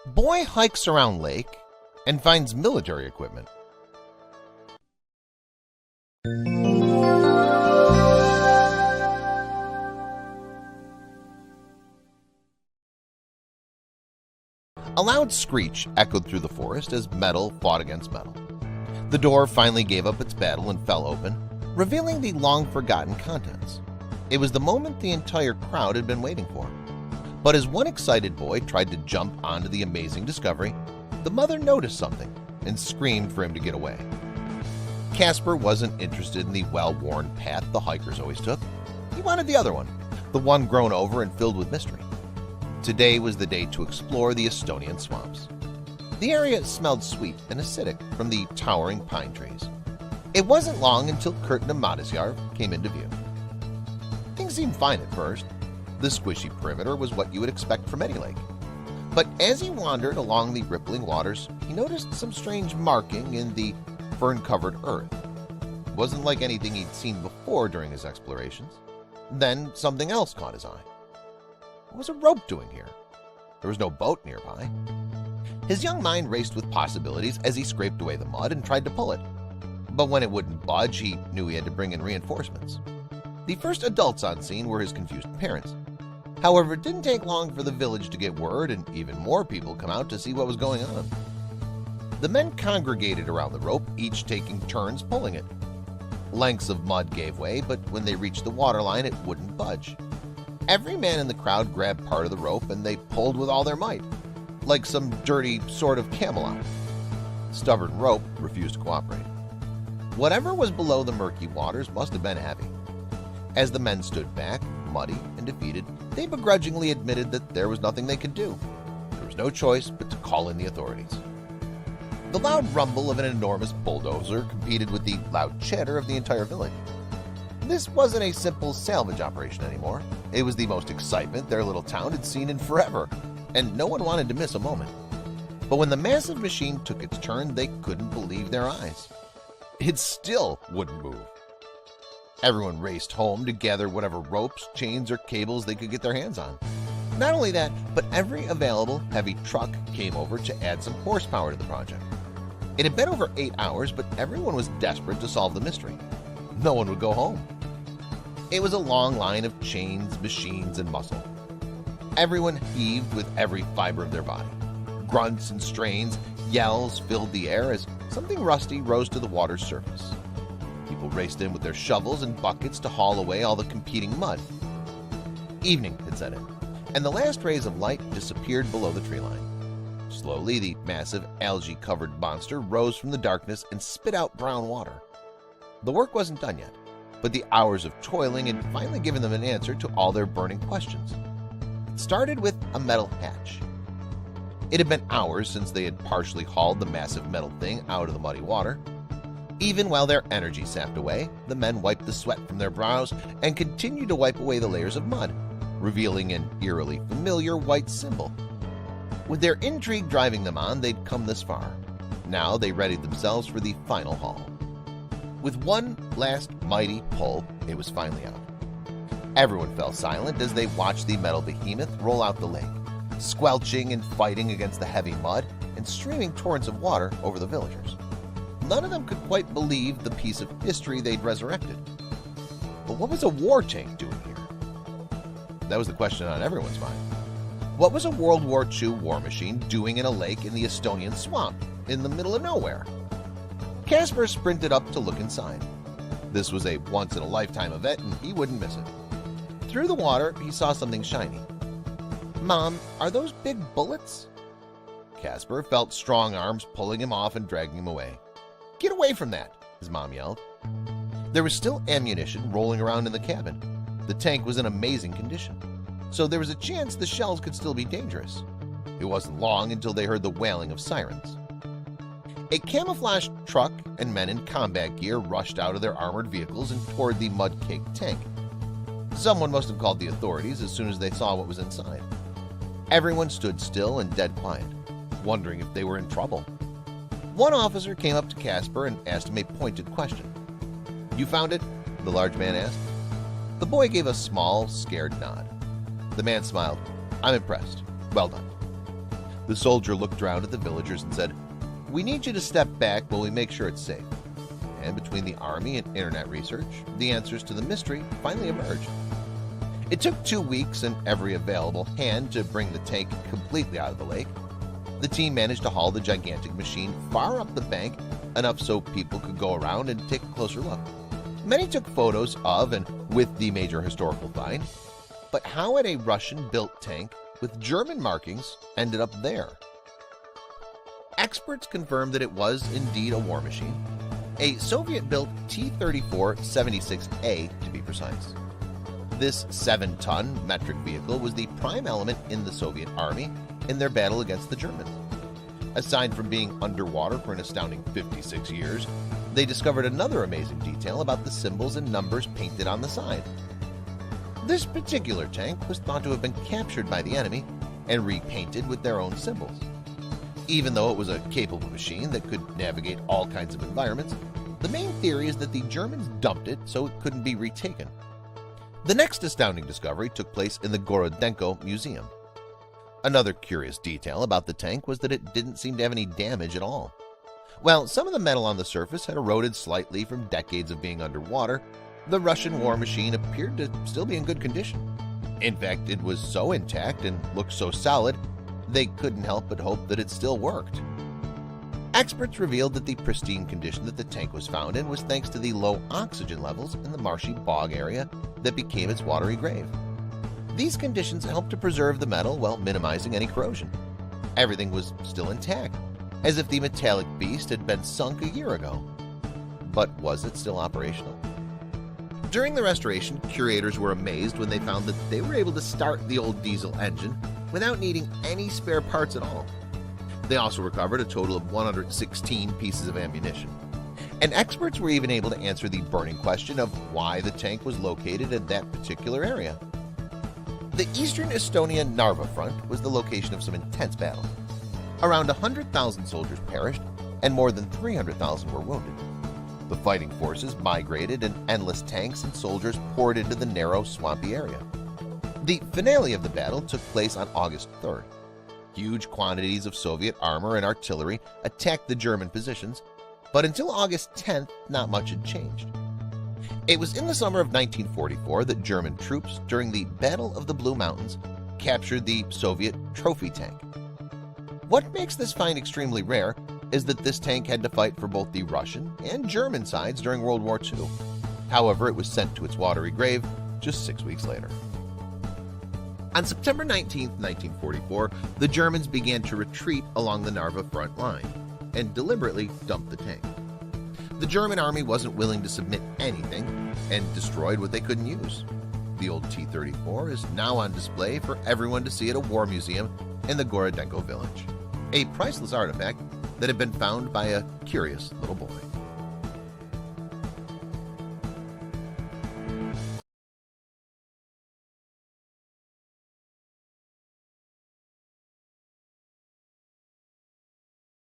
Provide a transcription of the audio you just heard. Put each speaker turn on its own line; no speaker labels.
Boy hikes around lake and finds military equipment. A loud screech echoed through the forest as metal fought against metal. The door finally gave up its battle and fell open, revealing the long-forgotten contents. It was the moment the entire crowd had been waiting for. But as one excited boy tried to jump onto the amazing discovery, the mother noticed something and screamed for him to get away. Casper wasn't interested in the well-worn path the hikers always took. He wanted the other one, the one grown over and filled with mystery. Today was the day to explore the Estonian swamps. The area smelled sweet and acidic from the towering pine trees. It wasn't long until Kurt Namadasjarv came into view. Things seemed fine at first. The squishy perimeter was what you would expect from any lake. But as he wandered along the rippling waters, he noticed some strange marking in the fern-covered earth. It wasn't like anything he'd seen before during his explorations. Then something else caught his eye. What was a rope doing here? There was no boat nearby. His young mind raced with possibilities as he scraped away the mud and tried to pull it. But when it wouldn't budge, he knew he had to bring in reinforcements. The first adults on scene were his confused parents. However, it didn't take long for the village to get word and even more people come out to see what was going on. The men congregated around the rope, each taking turns pulling it. Lengths of mud gave way, but when they reached the waterline, it wouldn't budge. Every man in the crowd grabbed part of the rope and they pulled with all their might, like some dirty sort of Camelot. The stubborn rope refused to cooperate. Whatever was below the murky waters must have been heavy. As the men stood back, muddy and defeated, they begrudgingly admitted that there was nothing they could do. There was no choice but to call in the authorities. The loud rumble of an enormous bulldozer competed with the loud chatter of the entire village. This wasn't a simple salvage operation anymore. It was the most excitement their little town had seen in forever, and no one wanted to miss a moment. But when the massive machine took its turn, they couldn't believe their eyes. It still wouldn't move. Everyone raced home to gather whatever ropes, chains, or cables they could get their hands on. Not only that, but every available heavy truck came over to add some horsepower to the project. It had been over 8 hours, but everyone was desperate to solve the mystery. No one would go home. It was a long line of chains, machines, and muscle. Everyone heaved with every fiber of their body. Grunts and strains, yells filled the air as something rusty rose to the water's surface. People raced in with their shovels and buckets to haul away all the competing mud. Evening had set in, and the last rays of light disappeared below the tree line. Slowly, the massive algae-covered monster rose from the darkness and spit out brown water. The work wasn't done yet, but the hours of toiling had finally given them an answer to all their burning questions. It started with a metal hatch. It had been hours since they had partially hauled the massive metal thing out of the muddy water. Even while their energy sapped away, the men wiped the sweat from their brows and continued to wipe away the layers of mud, revealing an eerily familiar white symbol. With their intrigue driving them on, they'd come this far. Now they readied themselves for the final haul. With one last mighty pull, it was finally out. Everyone fell silent as they watched the metal behemoth roll out the lake, squelching and fighting against the heavy mud and streaming torrents of water over the villagers. None of them could quite believe the piece of history they'd resurrected. But what was a war tank doing here? That was the question on everyone's mind. What was a World War II war machine doing in a lake in the Estonian swamp in the middle of nowhere? Casper sprinted up to look inside. This was a once-in-a-lifetime event and he wouldn't miss it. Through the water, he saw something shiny. "Mom, are those big bullets?" Casper felt strong arms pulling him off and dragging him away. "Get away from that!" his mom yelled. There was still ammunition rolling around in the cabin. The tank was in amazing condition, so there was a chance the shells could still be dangerous. It wasn't long until they heard the wailing of sirens. A camouflaged truck and men in combat gear rushed out of their armored vehicles and toward the mud-caked tank. Someone must have called the authorities as soon as they saw what was inside. Everyone stood still and dead quiet, wondering if they were in trouble. One officer came up to Casper and asked him a pointed question. "You found it?" the large man asked. The boy gave a small, scared nod. The man smiled. "I'm impressed. Well done." The soldier looked around at the villagers and said, "We need you to step back while we make sure it's safe." And between the army and internet research, the answers to the mystery finally emerged. It took 2 weeks and every available hand to bring the tank completely out of the lake. The team managed to haul the gigantic machine far up the bank, enough so people could go around and take a closer look. Many took photos of and with the major historical find, but how had a Russian-built tank with German markings ended up there? Experts confirmed that it was indeed a war machine, a Soviet-built T-34-76A to be precise. This 7-ton metric vehicle was the prime element in the Soviet army in their battle against the Germans. Aside from being underwater for an astounding 56 years, they discovered another amazing detail about the symbols and numbers painted on the side. This particular tank was thought to have been captured by the enemy and repainted with their own symbols. Even though it was a capable machine that could navigate all kinds of environments, the main theory is that the Germans dumped it so it couldn't be retaken. The next astounding discovery took place in the Gorodenko Museum. Another curious detail about the tank was that it didn't seem to have any damage at all. While some of the metal on the surface had eroded slightly from decades of being underwater, the Russian war machine appeared to still be in good condition. In fact, it was so intact and looked so solid, they couldn't help but hope that it still worked. Experts revealed that the pristine condition that the tank was found in was thanks to the low oxygen levels in the marshy bog area that became its watery grave. These conditions helped to preserve the metal while minimizing any corrosion. Everything was still intact, as if the metallic beast had been sunk a year ago. But was it still operational? During the restoration, curators were amazed when they found that they were able to start the old diesel engine without needing any spare parts at all. They also recovered a total of 116 pieces of ammunition. And experts were even able to answer the burning question of why the tank was located in that particular area. The eastern Estonia Narva front was the location of some intense battle. Around 100,000 soldiers perished, and more than 300,000 were wounded. The fighting forces migrated, and endless tanks and soldiers poured into the narrow, swampy area. The finale of the battle took place on August 3rd. Huge quantities of Soviet armor and artillery attacked the German positions, but until August 10th, not much had changed. It was in the summer of 1944 that German troops, during the Battle of the Blue Mountains, captured the Soviet trophy tank. What makes this find extremely rare is that this tank had to fight for both the Russian and German sides during World War II. However, it was sent to its watery grave just 6 weeks later. On September 19, 1944, the Germans began to retreat along the Narva front line and deliberately dumped the tank. The German army wasn't willing to submit anything and destroyed what they couldn't use. The old T-34 is now on display for everyone to see at a war museum in the Gorodenko village, a priceless artifact that had been found by a curious little boy.